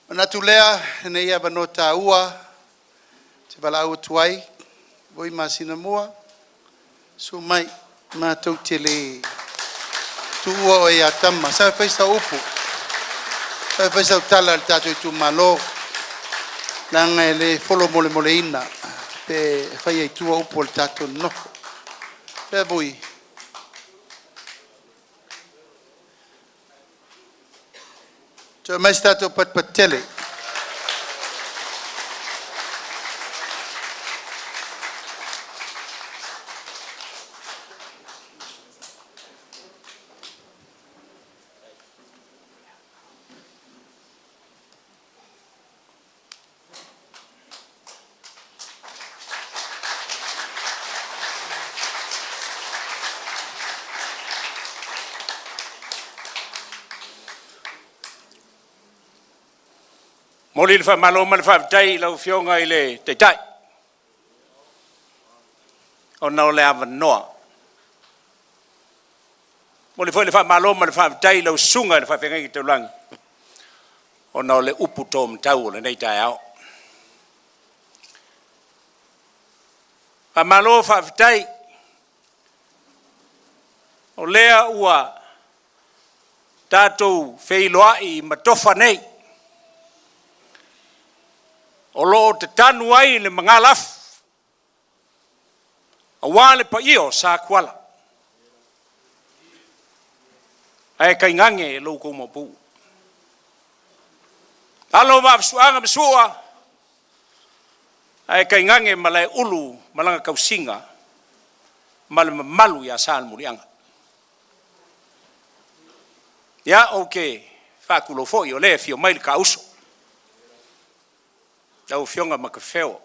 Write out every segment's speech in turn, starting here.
Mana tulea ne ia banota ua te balau tuai Vui Masinamua so mai ma tau tele tua o ia tama sa faitau upu sa faitau tala tato tu malo nanga le folo mole ina pe fai ai tua upu tato no pe Vui so mai stato pat tele Moli le fa malo mal fa tai la fionga ile te tai. Ona ole ava noa. Moli foi le fa malo mal fa tai la sunga le fa fenga ki te lang. Ona ole upu tom tau le nei tai ao. Fa malo fa tai. Olea ua tatou feiloai matofa nei. O lo te tanu ai le mangalaf a wale pa io sa kuala ai kai ngange lo ko mo pu alo va suanga besua ai kai ngange malai ulu malanga kausinga mal malu ya sal murianga ya okay fa kulo fo yo le fio mai ka uso Tau fionga makafeo.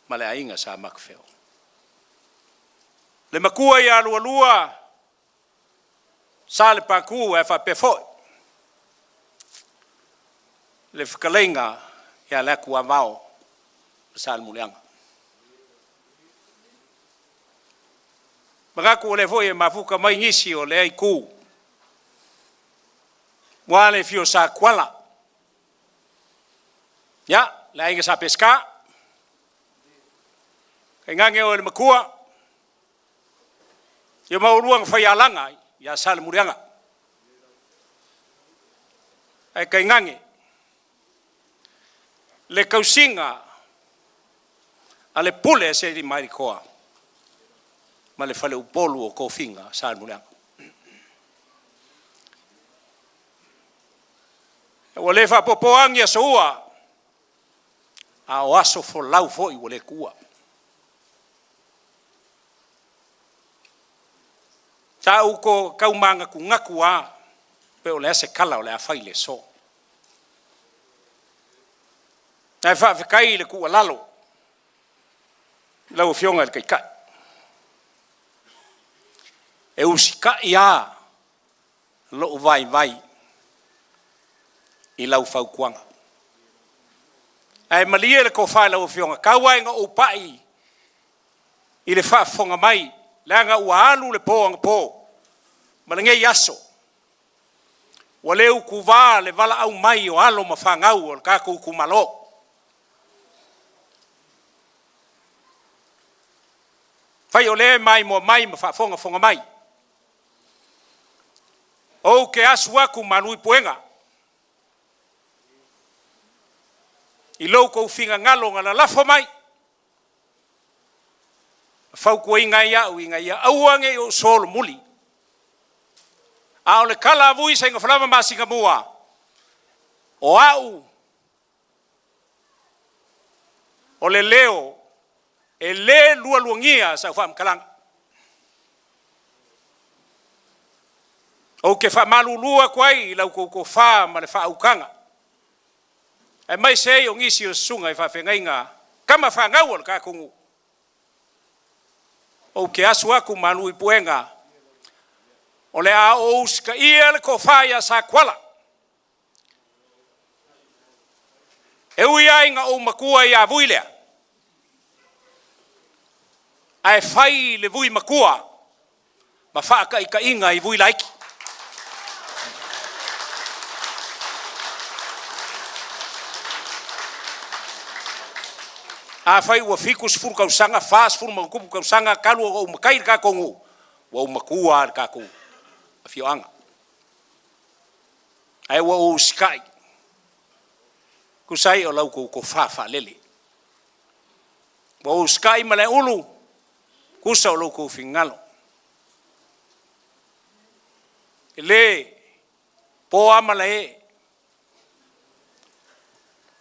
Male ainga sa makafeo. Le makua ia lua. Sa le paku e fa pefo. Le fkalenga ia le kua vao. Sa le mulianga. Magaku o le foi mafuka mai ngisi o le ai ku. Wale fio sa kuala. Ya, la inga sa pesca. Kai ngange o le makua. Yo mauruang fayalanga ya sal murianga. Ai kai ngange. Le kausinga ale pule se di mai koa. Ma le fale upolu o kofinga sal murianga. O le fa popoang ya soa. A oaso fo lau fo i wale kua. Ta uko kaumanga ku ngakua pe o le ase kala o le afai le so. Tai fa fekai le kua lalo. Lau fionga le kaikai. E usika ia lo vai i lau fau kuanga. Ai malia le ko fa la o fionga kawai nga upai i le fa fonga mai la nga ualu le po malange yaso wale u kuva le vala au mai o alo mafanga u ka ku malo fai ole mai mo mai mafa fonga mai o ke aswa ku manui puenga I loko finga ngalo ngala lafo mai. Fau ko inga ia auange o solo muli. A ole kala Vui Seigafolava Masinamua. O au. O le leo. E le lua luangia sa fam kalanga. O ke fa malu lua kwai lau ko fa ma le fa ukanga. E mai se o ngisi o sunga I fa fengainga kama fa ngawol ka kungu o ke asu aku manu I puenga o le a o ska ia le ko fa ya sa kwala e ui ainga o makua ia Vui lea ai fai le Vui makua ma fa ka inga I Vui laiki A fai ua fikus furu kausanga, fast furu mangkupu kausanga, kalu o makai ka kongu. Wa umakua ka kongu. Afioanga. Ai wa o sky. Kusai o lau ko fa lele. Wa o sky male ulu. Kusa o lau ko fingalo. Le po amala e.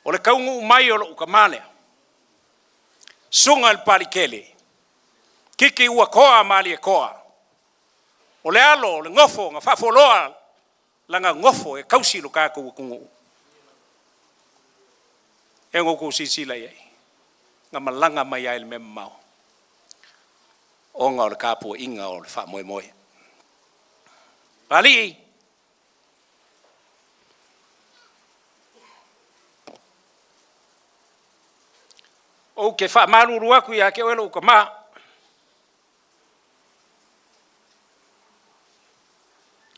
O le kaungu mai o lo ukamale. Sunga al palikele. Kiki ua koa mali e koa. O le alo, o le ngofo, nga whafoloa, langa ngofo e kausi lo kako ukungu. E ngoko sisila iei. Nga malanga mai ai le mema mau. O nga o le kapo inga o le wha moe moe. Pali. O ke wha maruru aku ia ke oelo uka maa.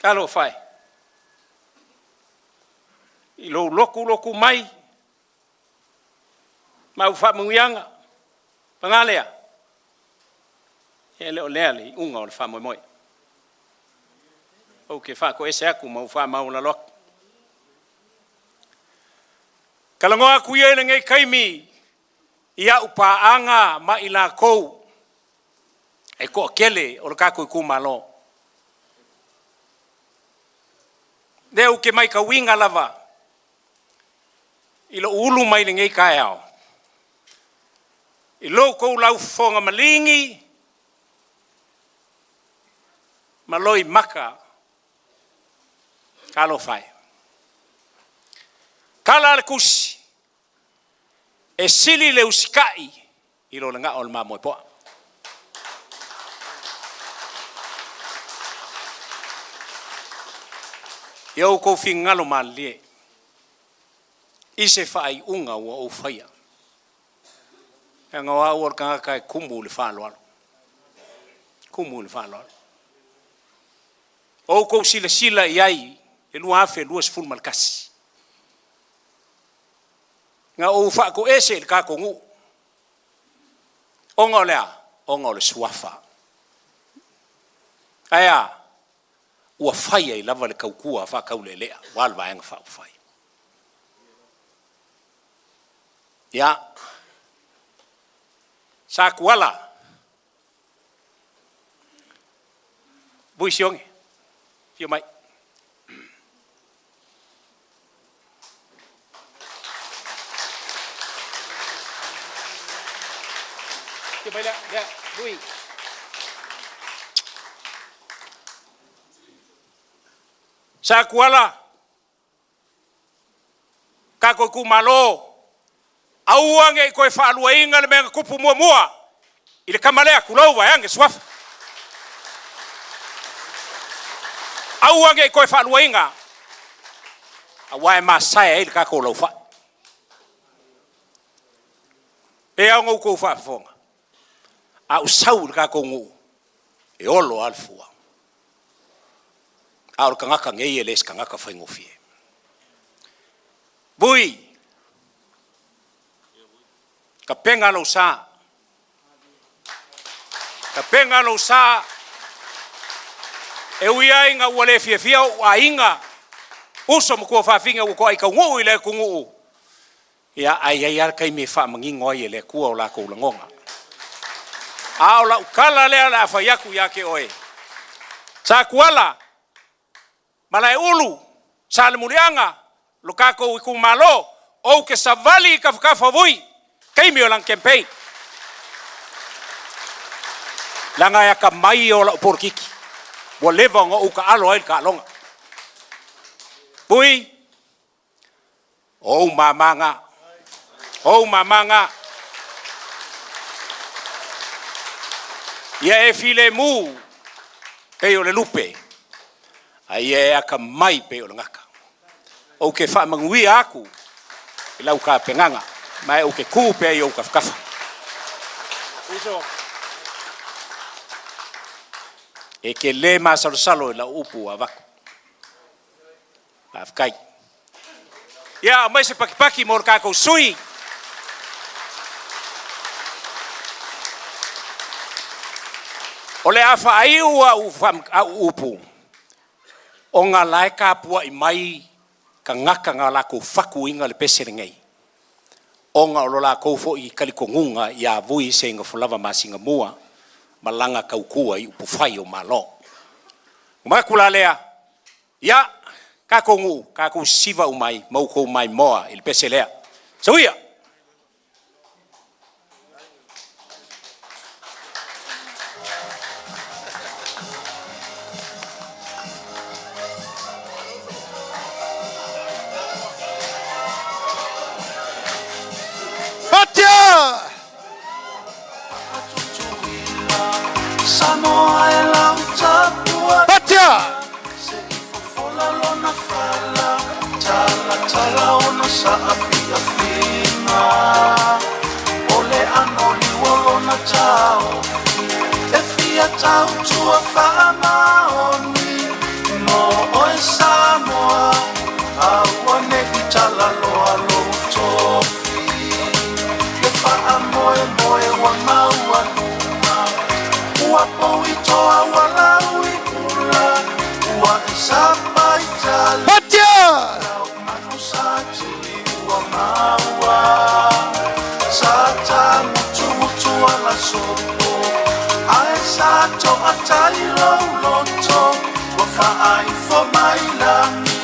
Kalo whai. I lo loku mai. Mau wha mungianga. Pangalea. E leo lea li unga o le wha moe moe. O ke wha ko ese aku mau wha mau la loku. Kalangoa aku ia ngai kaimi. Ia upaanga ma ila kou. E ko kele o le kako i kumalo. Deu ke mai ka winga lava. Ilo ulu mai le ngai kai au. Ilo kou lau fonga malingi. Maloi maka. Kalo fai. Kala le kusi. E sili le usikai. Ilo le nga o le mamoe poa. Iau kou fingalo malie. Ise whaai unga ua o whaia. E ngā wā kanga kai kumu le whāloalo. Kumu le whāloalo. O kou sila iai. E lua awhi lua sifuru malkasi. Ngā o whaako ese le kako ngu. Onga o lea. Onga o le suafa. Aia. Ua whaia I lava le kaukua whakau le lea. Walwa enga whao whai. Ia. Sa kuala. Vui Sione. Fio mai. Fio mai lea. Vui. Sa kuala. Kako ku malo. Auange koe whaalua inga le menga kupu mua. I le kamalea kulau wa yange swafa. Auange koe whaalua inga. Awae masaya i le kako lau wha. E au ngau kou whaafonga. Au sau le kako ngu. E olo alfua. Aur kangaka ngei les kangaka whaingofie. Vui. Ka penga lo sa. Ka penga lo sa. E uia inga uale fia a inga. Uso mkua whaafinga uko ai ka ngu I le kungu. Ia ai arkai me wha mangingo ai le kua o la kou langonga. Ao la ukala lea la whaiaku yake oe. Sa kuala. Malai ulu, sa le murianga, lo kako I kumalo, o ke savali I kafkafa vui, kaimi o lang campaign. Langa ya ka mai o la porkiki, wa leva nga uka alo ai ka longa. Vui, o mamanga, ia e file mu, kei o le lupe. Ai e aka mai pe o ngaka. O ke wha mangui aku. I lau ka penganga. Mai o ke kū pe I o kafkafa. Uso. E ke le masalo I lau upu a waku. Afkai. Ia, mai se pakipaki mor kako sui. O le afa ai ua upu. O ngā lae kāpua I mai ka ngaka ngā lako whaku inga le pese ngei. O ngā olo lako fo I kalikongunga I a Vui Seigafolava Masinamua malanga kaukua I upu whai o malo. Umakula lea, ia, kako siva umai, mauko umai moa I le pese lea. Sauia! Faitau tua whaamaoni no oe Samoa aua negi tala loa lo tofi le wha moe moe wa maua luma ua poui toa wala ui ula ua e sapai tali lau manu sa tili ua maua sa ta mutu mutu ala sopo ai sa to atai lo loto wa fai fo mai lami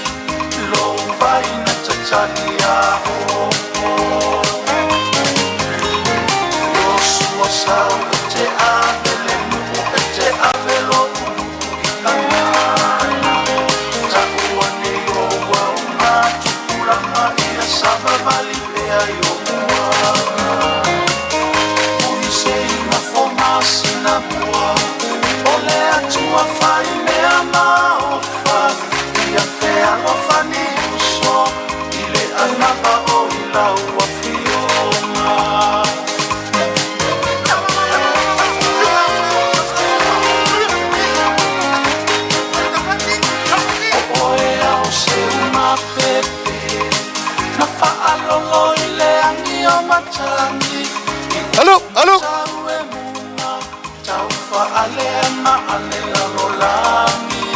lo vai na tachani a o lo suo sa te abele mu te abelo kana ta uani o wa una tukula mai sa vali pe ayo Masinamua, ole atua fai mea maofa, ia fea lofa ni uso, ile anapa o ila ua fiona. O oe au se uma pepe, na faalolo ile angi o matangi. Alô. Alena alela rolami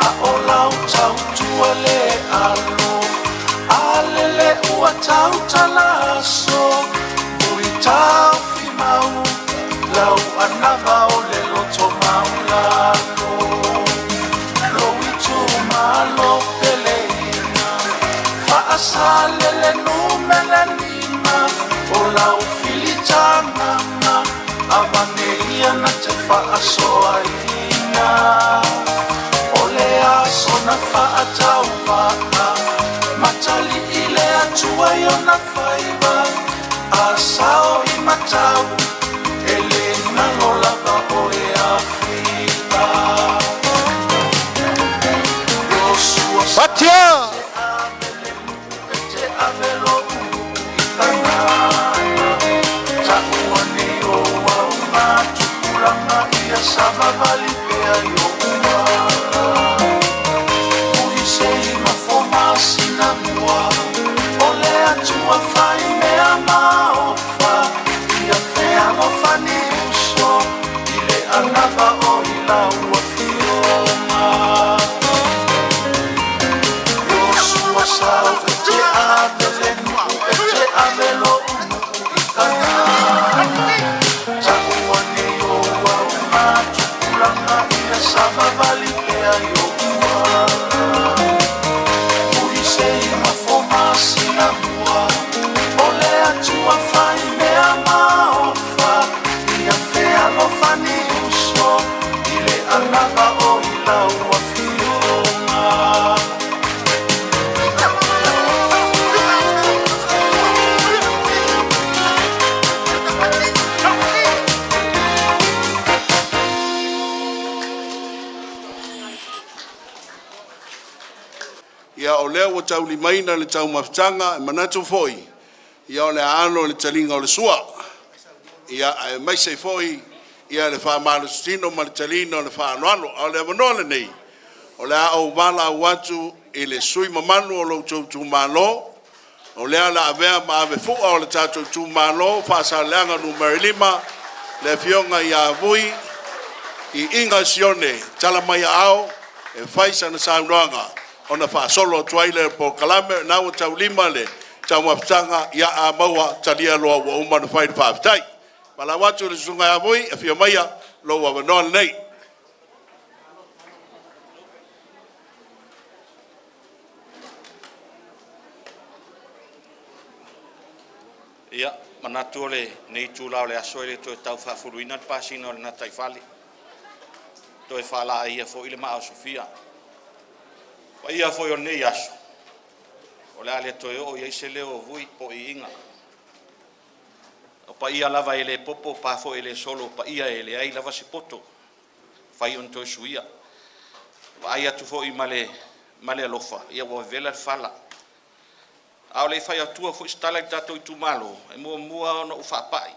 a olau tau tuale alo alele ua tau talaso Vui tau fimau lau anava o le loto maulalo lo itu malo peleina faasalele numelanima olau filitana Amangeia na te whaasoaina Ole aso na whaatau waka Matali ile atua i o na whaiva Asao I matau Ele na lolava o e awhiva Rosua sa te abele mu te abelo I kanana Takuani o Tulanga ia sama vali pe ayo ua Vui Seigafolava Masinamua Ole atua fai mea maofa Ia fea lofa ni uso Ile anapa o ila ua fiona Rosua sao e te abele nuku e te abelo unuku I kanana Sama vali pe ayo ua Vui Seigafolava Masinamua Ole atua fai mea maofa Ia fea lofa ni uso Ile anava o ila ua fiona Ia o lea ua tau limaina le tau mafutanga e manatu foi. Ia o le ano le talinga o le sua. Ia e maise foi. Ia le wha malu stino ma le talina o le wha anuano. O le avanoa nei. O le a o wala au atu i le sui mamanu o lo tau malo. O lea la avea ma ave fua o le tatu tu malo. Wha sa leanga numeri 5. Le fionga ia Vui Iiga Sione tala mai ao e faisa na Saunoaga ona fa solo twaile po kalame na o tau lima le tau maptanga ya a maua talia loa wa uma na fai faitau pala watu le sunga ya Vui Afioga mai lo wa no nei ia manatu le nei tūlau le aso le to tau whafuluina pasino le na taifale to e whala ia fo ile maa Sofia wa ia fo yo nei aso o le ale to o ia se leo Vui po Iiga o pa ia lava ele popo pa fo ele solo pa ia ele ai lava se poto fai on to suia wa ia tu fo i male lofa ia wo vela fala au le fai atua fo stala tato i tumalo e mua no fa pai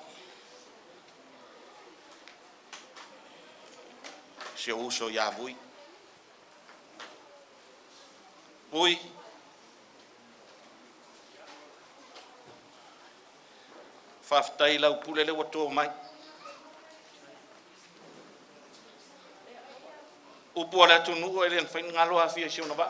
se uso ya Vui faafetai lau pule le wato mai upu ala tunu ele fain ngalo afia siona ba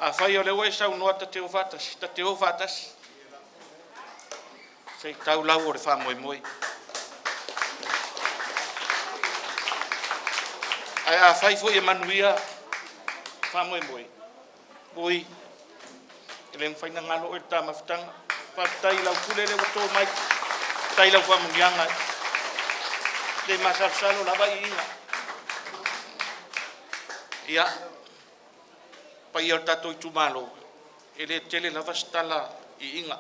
a fai ole we sau no ta te ofatas sei tau lau o le fa moi ai a fai fo e manuia fa moi Vui ele fai na ngalo e ta maftanga pa tai lau pule le wato mai tai lau fa mungianga le masafsalo la vai ia pa ia tato i tumalo ele tele lava stala Iiga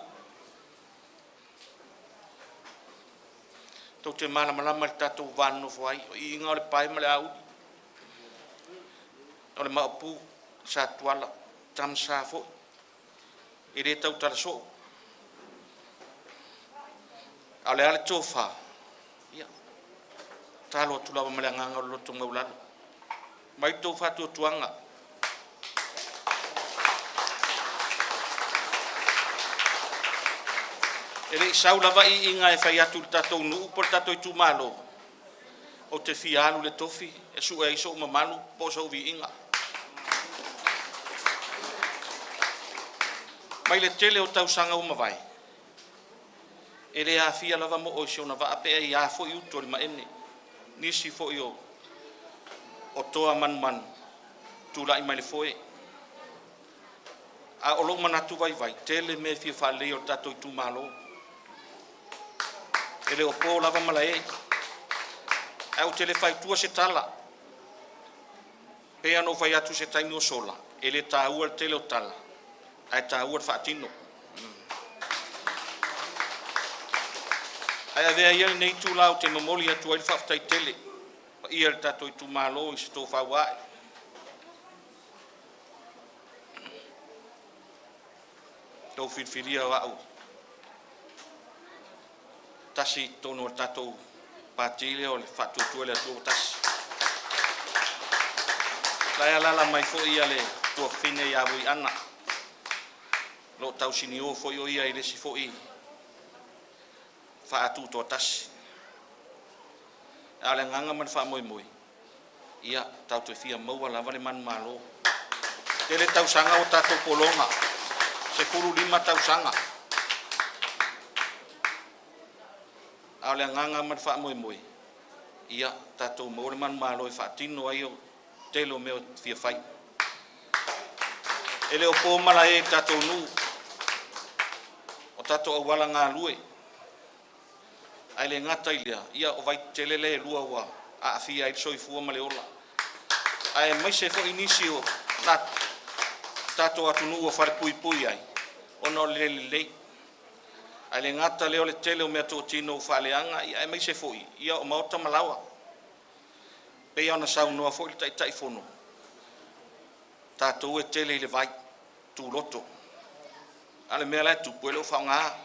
to te malama tato vano foi Iiga le pai male au ole mapu sa tuala tam sa fo ele tau tarso ale tofa ia talo tulava male nganga lo to ngaulan mai tofa to tuanga ele saula vai Iiga e fai atu tatou nu por tatou tu malo o te fialu le tofi e su e so mamalu po so vi Iiga mai le tele o tau sanga uma vai ele a fia lava mo o so na va pe e a fo i to ma ene nisi fo yo o toa man tu la i mai le foi a o lo manatu vai tele me fi fa le o tatou tu malo ele o po lava malae au tele fai tua se tala pe ano vai atu se taimi o sola ele ta ua tele o tala ai ta ua fatino ai ave ia nei tu lau te mamoli atu ai fatai tele ia tato i tu malo i se to fa wa to filia wa au tasi tono tato patile o le fatu tu le tu tas la mai fo ia le tu fine ia Vui ana lo tau sinio fo yo ia ile si fo i fa atu to tas ale nganga man fa moi ia tau te fia mau la vale man malo tele tau sanga o tato polonga se kuru 5 tau sanga ale nganga man fa moi ia tato mo man malo e fa tino ayo telo me fia fai ele o po mala e tato nu o tato o wala nga lue ai le ngata ia o vai telele lua wa a fia i soifua male ola ai mai se fo inisio na tato atunu o far pui ai ono le ai le ngata le ole tele o me to tino faleanga ai mai se foi ia o mauta malawa pe ia na saunoa foi tai fono tato e tele le vai tu loto ale me la tu puelo fa nga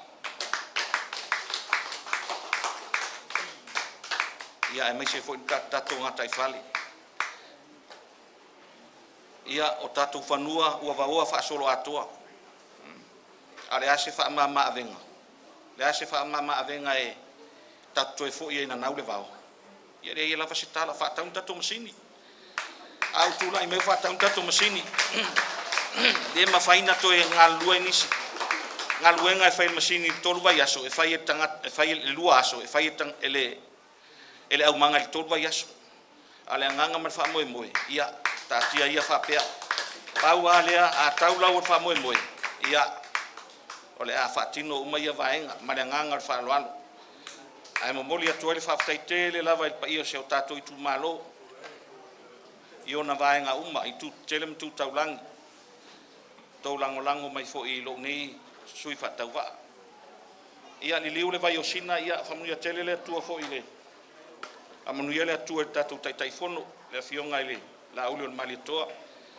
ia mai se foi tato ngata fale ia o tato fanua ua va fa solo atoa ale ase fa mama avenga le ase fa mama avenga e tatu e fo ia na nau le vao ia le lava se tala fa tau tatu masini au tu lai me fa tau tatu masini le mafaina to e ngalue nisi ngalue ngai fa masini tolu vai aso e fai tanga e fai lua aso e fai tang ele au manga le tolu vai aso ale nganga ma fa moe moe ia ta tia ia fa pea pau ale a tau lau fa moe moe ia ole a fa tino uma ia vaenga ma le nganga fa loalo ai mo moli atu le fa taitele lava il paio se o tato itu malo io na vaenga uma itu telem tu taulang lango mai fo i lo nei sui fa tau va ia ni liu le vai osina ia fa mu ia tele le tu fo i le amanu ia le tu tato tai fono le fionga ile la ulio malitoa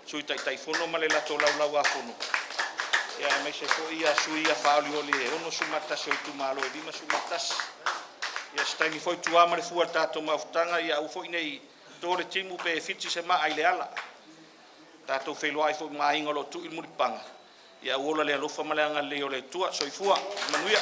sui tai fono male la to lau fono ia me se fo ia sui ia fa olio le ono sumata se tu malo di ma sumatas ia stai mi foi tu amare fu tato maftanga ia u foi nei do le timu pe fiti se ma ai le ala tato felo ai fo mai ngolo tu il muripanga ia ola le alofa male anga le ole tua soifua manuia